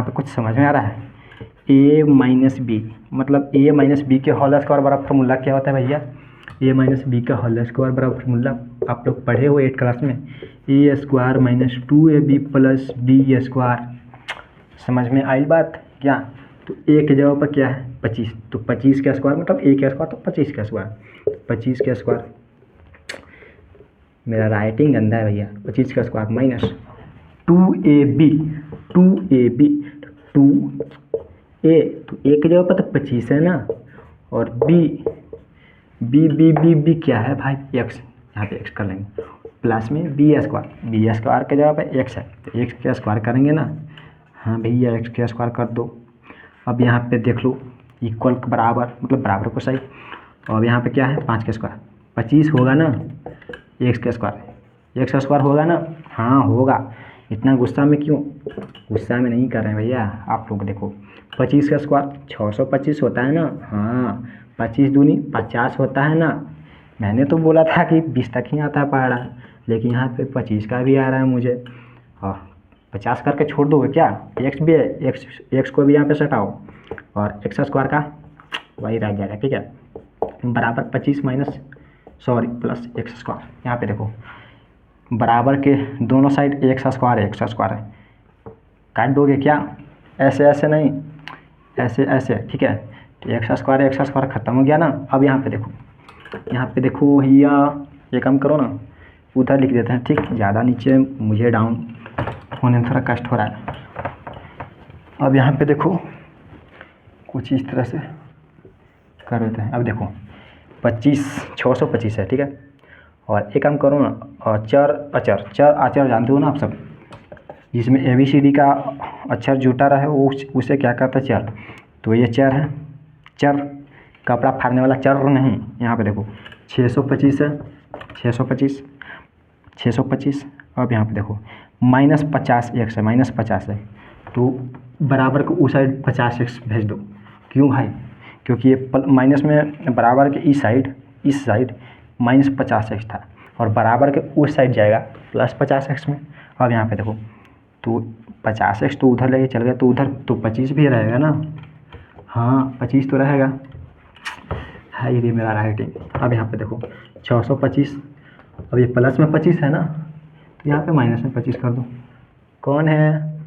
पे कुछ समझ में आ रहा है, a माइनस बी मतलब a माइनस बी के होल स्क्वायर बराबर फार्मूला क्या होता है भैया, a माइनस बी का होल स्क्वायर बराबर फार्मूला आप लोग पढ़े हो 8 क्लास में, a square minus 2ab plus b square, समझ में आई बात क्या। तो a की जगह पर क्या है 25, तो 25 का स्क्वायर मतलब a का स्क्वायर तो 25 का स्क्वायर, 25 का स्क्वायर, मेरा राइटिंग गंदा है भैया, 25 का स्क्वायर माइनस 2ab 2a, तो a की जगह पर तो 25 है ना, और b क्या है भाई x, यहाँ पे x कर लेंगे, प्लस में b स्क्वायर के जगह पे x है तो x का स्क्वायर करेंगे ना, हाँ भैया x का स्क्वायर कर दो। अब यहाँ पे देख लो इक्वल बराबर मतलब बराबर को सही, और यहाँ पे क्या है 5 का स्क्वायर 25 होगा ना, x का स्क्वायर होगा ना, हाँ होगा, इतना गुस्सा में क्यों, गुस्सा में नहीं कर रहे हैं भैया आप लोग। देखो 25 का स्क्वायर 625 होता है ना, हाँ 25 दूनी 50 होता है ना, मैंने तो बोला था कि 20 तक ही आता है पहाड़ा, लेकिन यहाँ पे 25 का भी आ रहा है मुझे, और 50 करके छोड़ दोगे क्या, एक्स भी है, एक्स को भी यहाँ पे सटाओ और एक्स स्क्वायर का वही रह जाएगा, ठीक है, बराबर 25 माइनस प्लस एक्स स्क्वायर। यहाँ पे देखो बराबर के दोनों साइड एक्स स्क्वायर है, काट दोगे क्या, ऐसे नहीं, ऐसे, ठीक है, तो एक्स स्क्वायर खत्म हो गया ना। अब यहाँ पे देखो भैया ये काम करो ना, उधर लिख देते हैं, ठीक, ज़्यादा नीचे मुझे डाउन होने में थोड़ा कष्ट हो रहा है। अब यहाँ पे देखो कुछ इस तरह से कर देते हैं, अब देखो 625 है, ठीक है, और एक काम करो ना, और चर अचर जानते हो ना आप सब, जिसमें ABCD का अक्षर जुटा रहे वो उसे क्या कहता है चर, तो ये चर है, चर कपड़ा फाड़ने वाला चर नहीं। यहाँ पे देखो 625 है, 625। अब यहाँ पे देखो -50 x है, -50 है, तो बराबर को उस साइड 50 x भेज दो। क्यों भाई? क्योंकि ये माइनस में बराबर के इस साइड -50 x था और बराबर के उस साइड जाएगा +50 x में। अब यहाँ पे देखो तो 50 x तो उधर लेके चल गया, तो उधर तो 25 भी रहेगा ना। हाँ 25 तो रहेगा। है ये मेरा राइटिंग। अब यहाँ पे देखो 625, अब ये प्लस में 25 है ना, तो यहाँ पे माइनस में 25 कर दो। कौन है?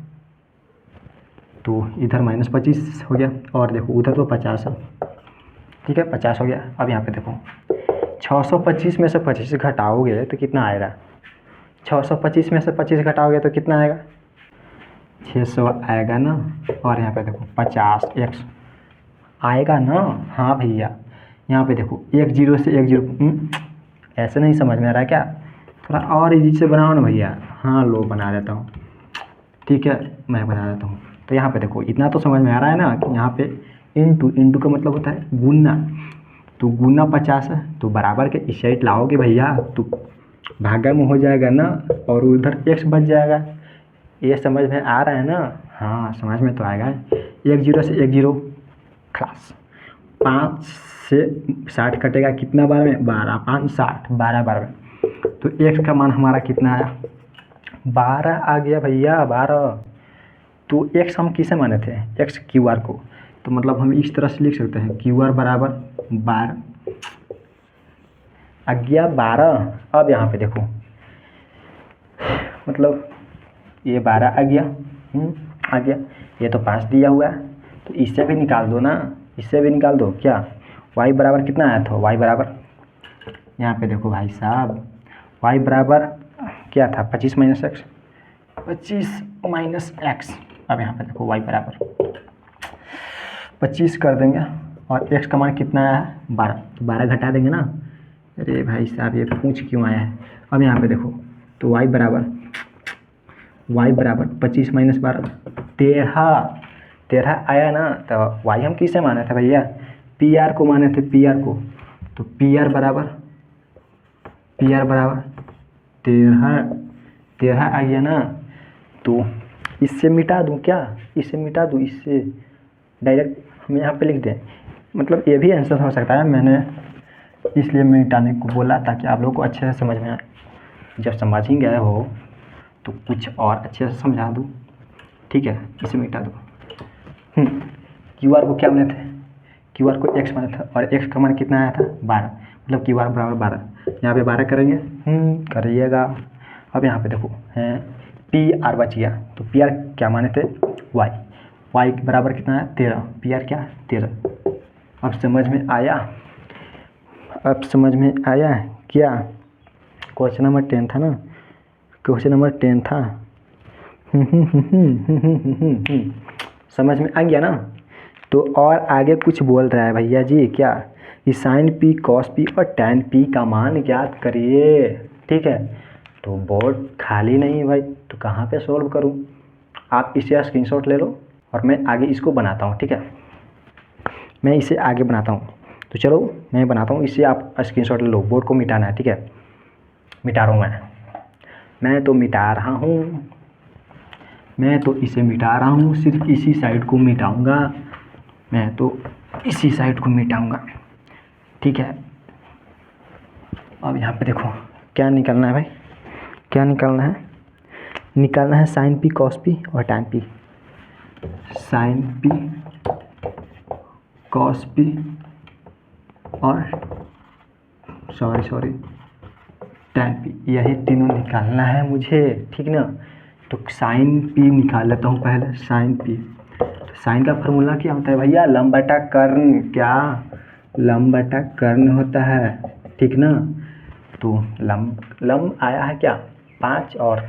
तो इधर -25 हो गया और देखो उधर तो 50 है, ठीक है 50 हो गया। अब यहाँ पे देखो 625 में से 25 घटाओगे तो कितना आएगा? 625 में से 25 घटाओगे तो कितना आएगा? 600 आएगा ना। और यहाँ पे देखो 50x आएगा ना। हाँ भैया यहाँ पे देखो 1 0 से 1 0 ऐसे नहीं समझ में आ रहा है क्या? थोड़ा और इजी से बनाओ ना भैया। हाँ लो बना देता हूँ, ठीक है मैं बना देता हूँ। तो यहाँ पे देखो इतना तो समझ में आ रहा है ना कि यहाँ पे इंटू का मतलब होता है गुना। तो गुना 50 है, तो बराबर के इस साइड लाओगे भैया तो भागा में हो जाएगा ना, और उधर x बच जाएगा। ये समझ में आ रहा है ना? हाँ समझ में तो आएगा। 1 0 से 1 0 खलास। 5 से 60 कटेगा कितना बार में? 12, 5 60, 12 बार में। तो x का मान हमारा कितना आया? 12 आ गया भैया, 12। तो x हम किसे माने थे? x QR को। तो मतलब हम इस तरह से लिख सकते हैं QR बराबर 12 आ गया 12। अब यहाँ पे देखो मतलब ये 12 आ गया, आ गया। ये तो 5 दिया हुआ है, तो इससे भी निकाल दो ना, इससे भी निकाल दो। क्या y बराबर कितना आया था? y बराबर यहाँ पे देखो भाई साहब y बराबर क्या था? 25 - x, 25 - x। अब यहाँ पे देखो y बराबर 25 कर देंगे और x का मान कितना आया है? 12, तो 12 घटा देंगे ना। अरे भाई साहब ये पूछ क्यों आया है? अब यहाँ पे देखो तो y बराबर 25 - 12 13 आया ना। तो y हम किसे माने थे भैया? PR को माने थे, PR को। तो PR बराबर 13 आ गया ना। तो इससे मिटा दूँ क्या? इससे मिटा दूँ, इससे डायरेक्ट हम यहाँ पे लिख दें। मतलब ये भी आंसर हो सकता है, मैंने इसलिए मिटाने को बोला ताकि आप लोगों को अच्छे से समझ में आए। जब समझ ही गए हो तो कुछ और अच्छे से समझा दूँ, ठीक है। इसे मिटा दो। QR को क्या माने थे? QR को x माने था और x का मान कितना आया था? 12, मतलब QR बराबर 12। यहाँ पे 12 करेंगे, करिएगा। अब यहाँ पे देखो हैं PR बच गया, तो PR क्या माने थे? y बराबर कितना है? 13। PR क्या? 13। अब समझ में आया? अब समझ में आया क्या? क्वेश्चन नंबर 10 था ना, क्वेश्चन नंबर 10 था। समझ में आ गया ना? तो और आगे कुछ बोल रहा है भैया जी क्या? कि sin p cos p और tan p का मान ज्ञात करिए, ठीक है। तो बोर्ड खाली नहीं है भाई, तो कहाँ पे सोल्व करूँ? आप इसे स्क्रीनशॉट ले लो और मैं आगे इसको बनाता हूँ, ठीक है। मैं इसे आगे बनाता हूँ, तो चलो मैं बनाता हूँ इसे, आप स्क्रीनशॉट ले लो। बोर्ड को मिटाना है, ठीक है। मिटा रहा हूँ मैं तो मिटा रहा हूँ, मैं तो इसे मिटा रहा हूँ। सिर्फ इसी साइड को मिटाऊँगा, मैं तो इसी साइड को मिटाऊँगा, ठीक है। अब यहाँ पे देखो क्या निकालना है भाई, क्या निकालना है? निकालना है sin p cos p और tan p। sin p cos p और सॉरी tan p, यही तीनों निकालना है मुझे, ठीक ना। तो sin p निकाल लेता हूँ पहले। sin p, तो sin का फार्मूला क्या होता है भैया? लंब बटा कर्ण। क्या? लंब बटा कर्ण होता है, ठीक ना। तो लंब आया है क्या? 5 और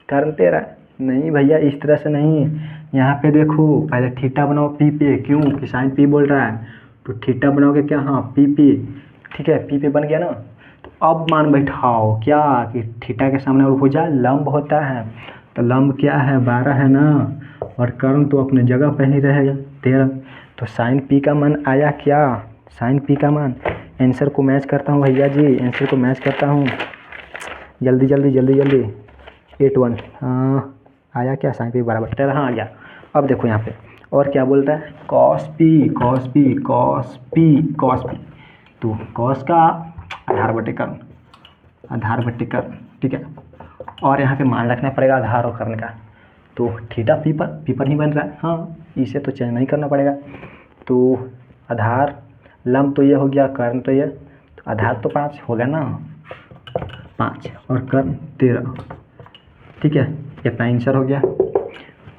कर्ण 13। नहीं भैया इस तरह से नहीं, यहाँ पे देखो पहले थीटा बनाओ p पे। क्यों? कि sin p बोल रहा है, तो थीटा बनाओगे क्या? हाँ p पे, ठीक है। p पे बन गया ना। तो अब मान बैठाओ क्या? कि थीटा के सामने और भुजा लंब होता है, तो लंब क्या है? 12 है ना, और कर्ण तो अपने जगह पे ही रहेगा। 13। तो साइन पी का मान आया क्या, साइन पी का मान, आंसर को मैच करता हूँ भैया जी, आंसर को मैच करता हूँ, जल्दी जल्दी जल्दी जल्दी। 81 आया क्या, साइन पी बराबर 13, हाँ आ गया। अब देखो यहाँ पे और क्या बोल रहा है, cos P cos P cos P cos P. तो कॉस का आधार बटे कर्ण, आधार बटे कर्ण, ठीक है। और यहाँ पे मान रखना पड़ेगा आधार और कर्ण का। तो थीटा पी पर ही बन रहा है, हाँ इसे तो चेंज नहीं करना पड़ेगा। तो आधार लंब तो ये हो गया, कर्ण तो ये, तो आधार तो 5 हो गया ना, 5 और कर्ण 13, ठीक है। इतना आंसर हो गया।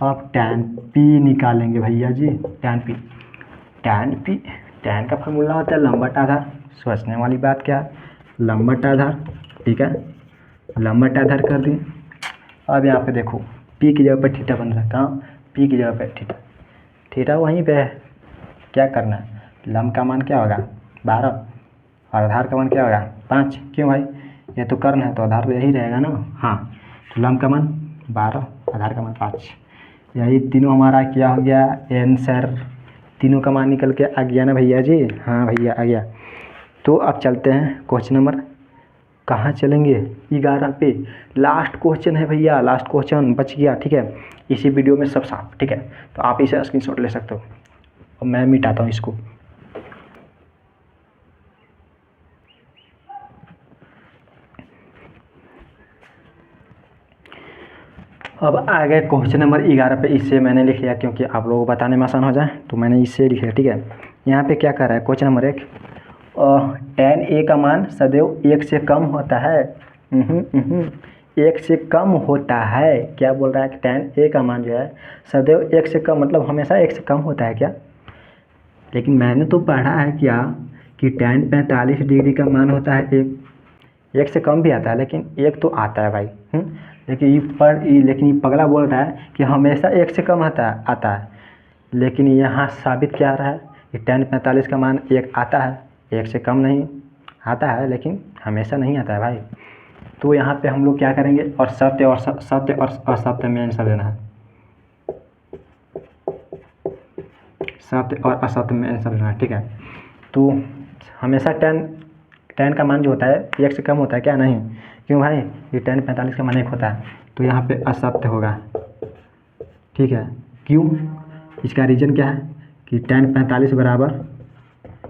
अब टैन पी निकालेंगे भैया जी, tan P, tan P, tan का फॉर्मूला होता है लंब बटा आधार। सोचने वाली बात क्या है, लंब बटा आधार, ठीक है, लंब बटा आधार कर दिए। अब यहाँ पे देखो पी की जगह पर थीटा बन रहा है, कहाँ, पी की जगह पर थीटा, थीटा वहीं पे है। क्या करना है, लंब का मान क्या होगा 12 और आधार का मान क्या होगा 5। क्यों भाई, ये तो कर्ण है तो आधार तो यही रहेगा ना, हाँ। तो लंब का मान 12, आधार का मान 5, यही तीनों हमारा क्या हो गया आंसर। तीनों का मान निकल के आ गया ना भैया जी, हाँ भैया आ गया। तो अब चलते हैं क्वेश्चन नंबर, कहाँ चलेंगे 11 पे, लास्ट क्वेश्चन है भैया, लास्ट क्वेश्चन बच गया, ठीक है। इसी वीडियो में सब साफ, ठीक है। तो आप इसे स्क्रीनशॉट ले सकते हो और मैं मिटाता हूँ इसको। अब आ गए क्वेश्चन नंबर 11 पे, इससे मैंने लिख लिया क्योंकि आप लोगों को बताने में आसान हो जाए, तो मैंने इससे लिख लिया, ठीक है। यहाँ पे क्या कर रहा है क्वेश्चन नंबर 1, tan a का मान सदैव 1 से कम होता है, 1 से कम होता है। क्या बोल रहा है कि tan a का मान जो है सदैव 1 से कम, मतलब हमेशा 1 से कम होता है क्या। लेकिन मैंने तो पढ़ा है क्या कि tan 45 डिग्री का मान होता है 1 से कम भी आता है, लेकिन 1 तो आता है भाई, लेकिन ये पगला बोल रहा है कि हमेशा 1 से कम आता है। लेकिन यहाँ साबित क्या आ रहा है कि tan 45 का मान 1 आता है, 1 से कम नहीं आता है, लेकिन हमेशा नहीं आता है भाई। तो यहाँ पे हम लोग क्या करेंगे, और सत्य और असत्य में आंसर देना है, सत्य और असत्य में आंसर देना है, ठीक है। तो हमेशा tan का मान जो होता है 1 से कम होता है क्या, नहीं। क्यों भाई, ये tan 45 का मान 1 होता है, तो यहाँ पे असत्य होगा, ठीक है। क्यों, इसका रीजन क्या है कि tan 45 बराबर,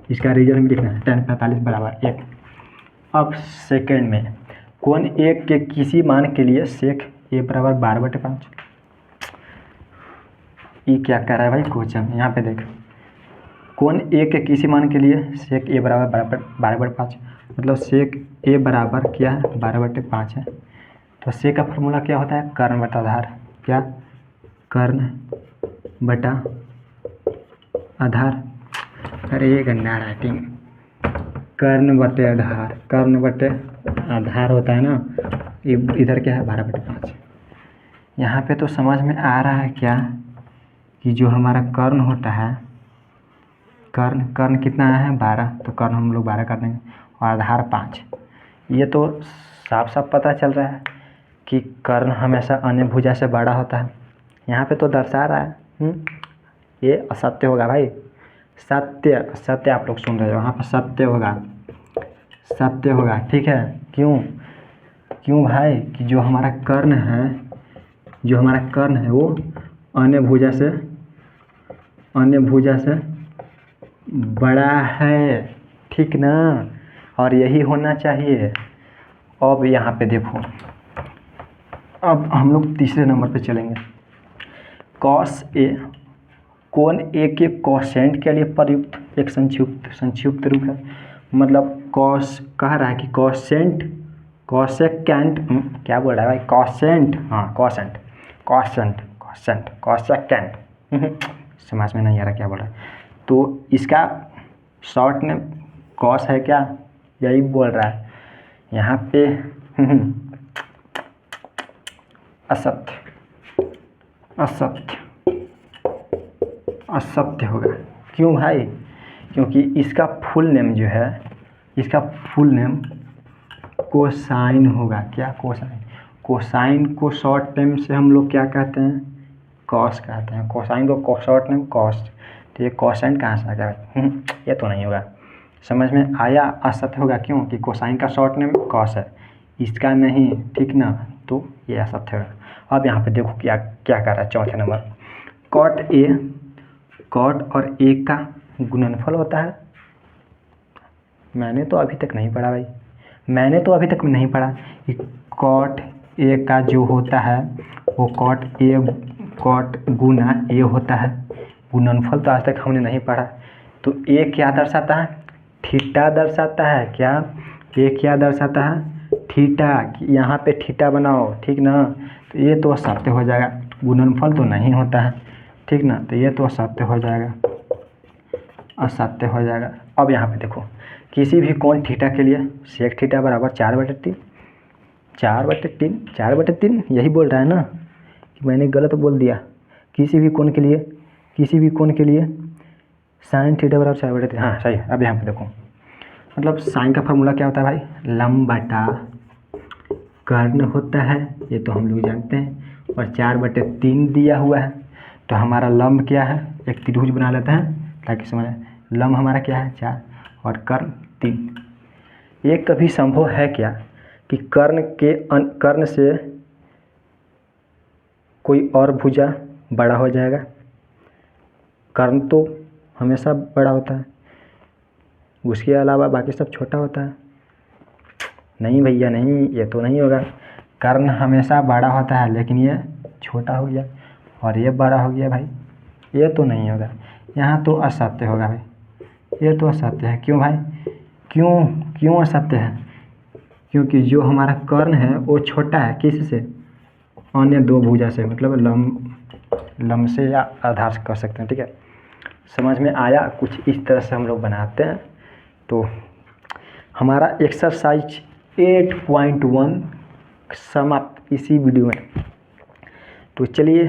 इसका रीजन हम लिखना है tan 45 बराबर 1। अब सेकंड में कोण 1 के किसी मान के लिए sec a बराबर 12/5। ये क्या कर रहा है भाई क्वेश्चन, यहाँ पे देख, कोण 1 के किसी मान के लिए sec a बराबर 12/5, मतलब sec a बराबर क्या है 12/5 है। तो sec का फॉर्मूला क्या होता है, कर्ण बटा आधार, क्या, कर्ण बटा आधार, अरे ये गंदा राइटिंग, कर्ण बटे आधार, कर्ण बटे आधार होता है ना, इधर क्या है 12/5। यहाँ पे तो समझ में आ रहा है क्या कि जो हमारा कर्ण होता है, कर्ण कितना है 12, तो कर्ण हम लोग 12 कर देंगे, और आधार 5। ये तो साफ साफ पता चल रहा है कि कर्ण हमेशा अन्य भुजा से बड़ा होता है। यहाँ पे तो दर्शा रहा है, ये असत्य होगा भाई, सत्य, सत्य आप लोग सुन रहे हो, यहाँ पर सत्य होगा, सत्य होगा, ठीक है। क्यों भाई, कि जो हमारा कर्ण है वो अन्य भुजा से बड़ा है, ठीक ना, और यही होना चाहिए। अब यहाँ पे देखो, अब हम लोग तीसरे नंबर पे चलेंगे, कॉस ए, कोण ए के कोसेंट के लिए प्रयुक्त एक संक्षिप्त रूप है। मतलब कॉस कह रहा है कि कोसेकेंट, क्या बोल रहा है भाई, कोसेंट, हाँ कोसेंट, समझ में नहीं आ रहा क्या बोल रहा है। तो इसका शॉर्ट नेम कॉस है क्या, यही बोल रहा है यहाँ पे। असत्य होगा। क्यों भाई, क्योंकि इसका फुल नेम जो है, इसका फुल नेम कोसाइन होगा, क्या, कोसाइन को शॉर्ट नेम से हम लोग क्या कहते हैं, कॉस कहते हैं। कोसाइन को शॉर्ट नेम कॉस, तो ये कोसाइन कहाँ से आ गया? ये तो नहीं होगा। समझ में आया? असत्य होगा क्यों कि कोसाइन का शॉर्ट नेम कॉस है, इसका नहीं, ठीक ना, तो ये असत्य होगा। अब यहाँ पे देखो क्या क्या कर रहा है। चौथे नंबर, कॉट और ए का गुणनफल होता है। मैंने तो अभी तक नहीं पढ़ा भाई, मैंने तो अभी तक नहीं पढ़ा कि कॉट ए का जो होता है वो कॉट गुना ए होता है। गुणनफल तो आज तक हमने नहीं पढ़ा। तो ए क्या दर्शाता है? थीटा दर्शाता है। क्या? ए क्या दर्शाता है? थीटा। यहाँ पे थीटा बनाओ, ठीक ना, तो ये तो असत्य हो जाएगा। गुणनफल तो नहीं होता है, ठीक ना, तो ये तो असत्य हो जाएगा, असत्य हो जाएगा। अब यहाँ पे देखो, किसी भी कोण थीटा के लिए सेक थीटा बराबर 4/3, 4/3 यही बोल रहा है ना कि मैंने गलत बोल दिया? किसी भी कोण के लिए साइन थीटा बराबर 4/3, हाँ सही है। अब यहाँ पे देखो, मतलब साइन का फार्मूला क्या होता है भाई? लंब बटा कर्ण होता है, ये तो हम लोग जानते हैं, और 4/3 दिया हुआ है। तो हमारा लंब क्या है? एक त्रिभुज बना लेते हैं ताकि समझ आए। लंब हमारा क्या है? 4 और कर्ण 3। ये कभी संभव है क्या कि कर्ण से कोई और भुजा बड़ा हो जाएगा? कर्ण तो हमेशा बड़ा होता है, उसके अलावा बाकी सब छोटा होता है। नहीं भैया नहीं, ये तो नहीं होगा। कर्ण हमेशा बड़ा होता है लेकिन ये छोटा हो गया, और ये बड़ा हो गया भाई, ये तो नहीं होगा। यहाँ तो असत्य होगा भाई, ये तो असत्य है। क्यों भाई? क्यों असत्य है? क्योंकि जो हमारा कर्ण है वो छोटा है किससे? अन्य दो भुजा से, मतलब लंब से या आधार से कर सकते हैं, ठीक है। समझ में आया? कुछ इस तरह से हम लोग बनाते हैं। तो हमारा एक्सरसाइज 8.1 समाप्त इसी वीडियो में। तो चलिए,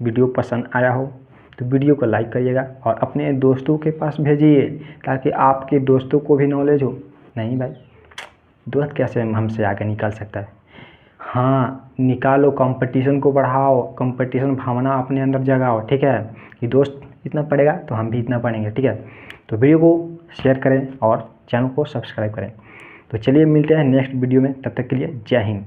वीडियो पसंद आया हो तो वीडियो को लाइक करिएगा और अपने दोस्तों के पास भेजिए ताकि आपके दोस्तों को भी नॉलेज हो। नहीं भाई, दोस्त कैसे हमसे आगे निकल सकता है? हाँ निकालो, कंपटीशन को बढ़ाओ, कंपटीशन भावना अपने अंदर जगाओ, ठीक है, कि दोस्त इतना पढ़ेगा तो हम भी इतना पढ़ेंगे, ठीक है। तो वीडियो को शेयर करें और चैनल को सब्सक्राइब करें। तो चलिए मिलते हैं नेक्स्ट वीडियो में, तब तक के लिए जय हिंद।